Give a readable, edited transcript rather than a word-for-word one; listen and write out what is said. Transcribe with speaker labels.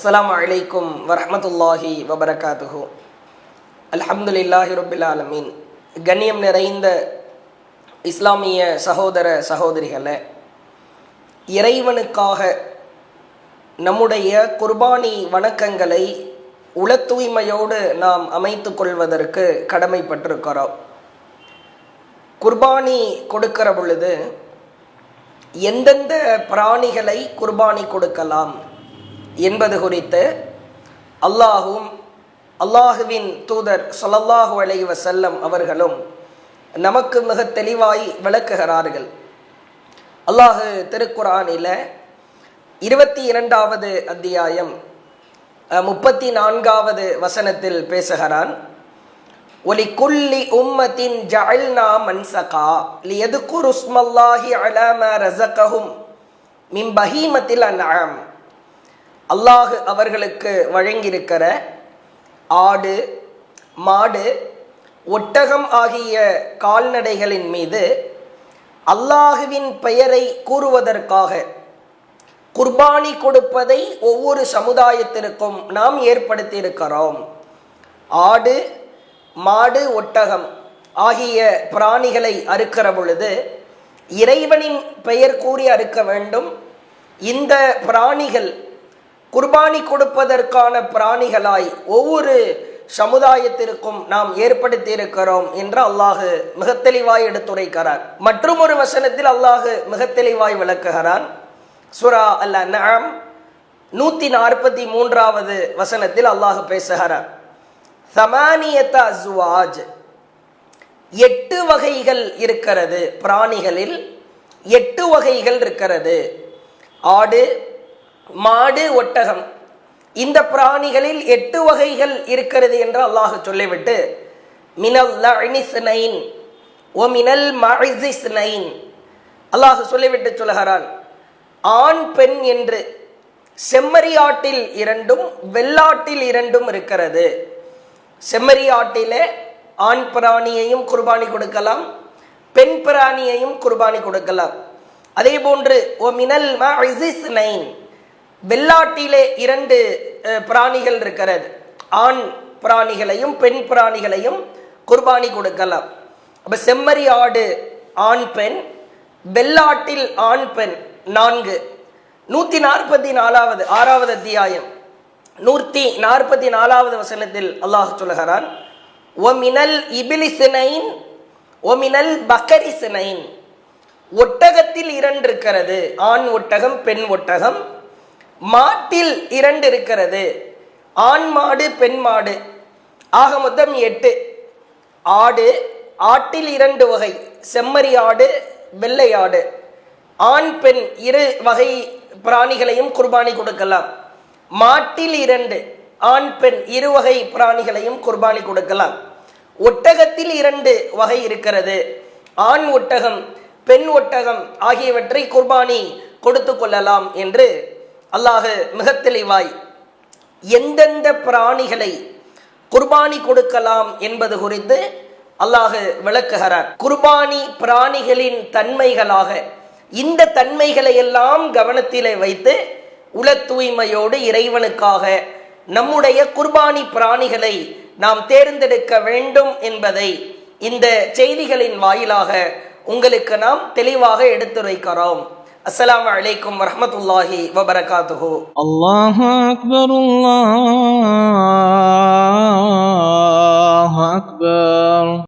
Speaker 1: அஸ்ஸலாமு அலைக்கும் வரஹ்மத்துல்லாஹி வபரகாத்துஹு. அல்ஹம்துலில்லாஹி ரப்பில் ஆலமீன். கண்ணியம் நிறைந்த இஸ்லாமிய சகோதர சகோதரிகளே, இறைவனுக்காக நம்முடைய குர்பானி வணக்கங்களை உள தூய்மையோடு நாம் அமைத்து கொள்வதற்கு கடமைப்பட்டிருக்கிறோம். குர்பானி கொடுக்கிற பொழுது எந்தெந்த பிராணிகளை குர்பானி கொடுக்கலாம் என்பது குறித்து அல்லாஹும் அல்லாஹுவின் தூதர் ஸல்லல்லாஹு அலைஹி வஸல்லம் அவர்களும் நமக்கு மிக தெளிவாய் விளக்குகிறார்கள். அல்லாஹு திருக்குர்ஆனில் 22வது அத்தியாயம் 34வது வசனத்தில் பேசுகிறான். ஒலிகுல்லி உம்மத்தின் ஜஅல்னா மன்சகா லியதுகுரு ஸ்மல்லாஹி அலா மா ரஸகஹும் மின் பஹீமத்தில் அன்ஆம். அல்லாஹ் அவர்களுக்கு வழங்கியிருக்கிற ஆடு, மாடு, ஒட்டகம் ஆகிய கால்நடைகளின் மீது அல்லாஹுவின் பெயரை கூறுவதற்காக குர்பானி கொடுப்பதை ஒவ்வொரு சமுதாயத்திற்கும் நாம் ஏற்படுத்தி இருக்கிறோம். ஆடு, மாடு, ஒட்டகம் ஆகிய பிராணிகளை அறுக்கிற பொழுது இறைவனின் பெயர் கூறி அறுக்க வேண்டும். இந்த பிராணிகள் குர்பானி கொடுப்பதற்கான பிராணிகளாய் ஒவ்வொரு சமுதாயத்திற்கும் நாம் ஏற்படுத்தி இருக்கிறோம் என்று அல்லாஹு மிக தெளிவாய் எடுத்துரைக்கிறார். மற்றும் ஒரு வசனத்தில் அல்லாஹு மிக தெளிவாய் விளக்குகிறான். சூரா அல் அன்ஆம் 143வது வசனத்தில் அல்லாஹு பேசுகிறார். ஸமானியத அஸ்வாஜ், 8 வகைகள் இருக்கிறது. பிராணிகளில் 8 வகைகள் இருக்கிறது. ஆடு, மாடு, ஒட்டகம், இந்த பிராணிகளில் 8 வகைகள் இருக்கிறது என்று அல்லாஹ் சொல்லிவிட்டு மினல் லஅனிஸ்னைன் வ மினல் மஅஸிஸ்னைன், அல்லாஹ் சொல்லிவிட்டு சொல்கிறான், ஆண் பெண் என்று செம்மறியாட்டில் 2ம் வெள்ளாட்டில் 2ம் இருக்கிறது. செம்மறியாட்டிலே ஆண் பிராணியையும் குர்பானி கொடுக்கலாம், பெண் பிராணியையும் குர்பானி கொடுக்கலாம். அதே போன்று ஒ மினல் மஅஸிஸ்னைன், வெள்ளாட்டிலே 2 பிராணிகள் இருக்கிறது. ஆண் பிராணிகளையும் பெண் பிராணிகளையும் குர்பானி கொடுக்கலாம். அப்ப செம்மறி ஆடு ஆண் பெண், வெள்ளாட்டில் ஆண் பெண் 4. 144வது 6வது அத்தியாயம் 144வது வசனத்தில் அல்லாஹ் சொல்லுகிறான், ஒ மினல் இபிலிஸ்னைன் ஒ மினல் பக்கரிஸ்னைன், ஒட்டகத்தில் 2 இருக்கிறது. ஆண் ஒட்டகம், பெண் ஒட்டகம். மாட்டில் 2 இருக்கிறது. ஆண் மாடு, பெண் மாடு. ஆக மொத்தம் 8. ஆடு, ஆட்டில் 2 வகை, செம்மறி ஆடு, வெள்ளை ஆடு. ஆண் பெண் 2 வகை பிராணிகளையும் குர்பானி கொடுக்கலாம். மாட்டில் 2, ஆண் பெண் 2 வகை பிராணிகளையும் குர்பானி கொடுக்கலாம். ஒட்டகத்தில் 2 வகை இருக்கிறது. ஆண் ஒட்டகம், பெண் ஒட்டகம் ஆகியவற்றை குர்பானி கொடுத்து கொள்ளலாம் என்று அல்லாஹ் மிக தெளிவாய் எந்தெந்த பிராணிகளை குர்பானி கொடுக்கலாம் என்பது குறித்து அல்லாஹ் விளக்குகிறார். குர்பானி பிராணிகளின் தன்மைகளாக இந்த தன்மைகளை எல்லாம் கவனத்திலே வைத்து உள தூய்மையோடு இறைவனுக்காக நம்முடைய குர்பானி பிராணிகளை நாம் தேர்ந்தெடுக்க வேண்டும் என்பதை இந்த செய்திகளின் வாயிலாக உங்களுக்கு நாம் தெளிவாக எடுத்துரைக்கிறோம். அஸ்ஸலாமு அலைக்கும் வரஹ்மத்துல்லாஹி வபரகாத்துஹு.
Speaker 2: அல்லாஹு அக்பர், அல்லாஹு அக்பர்.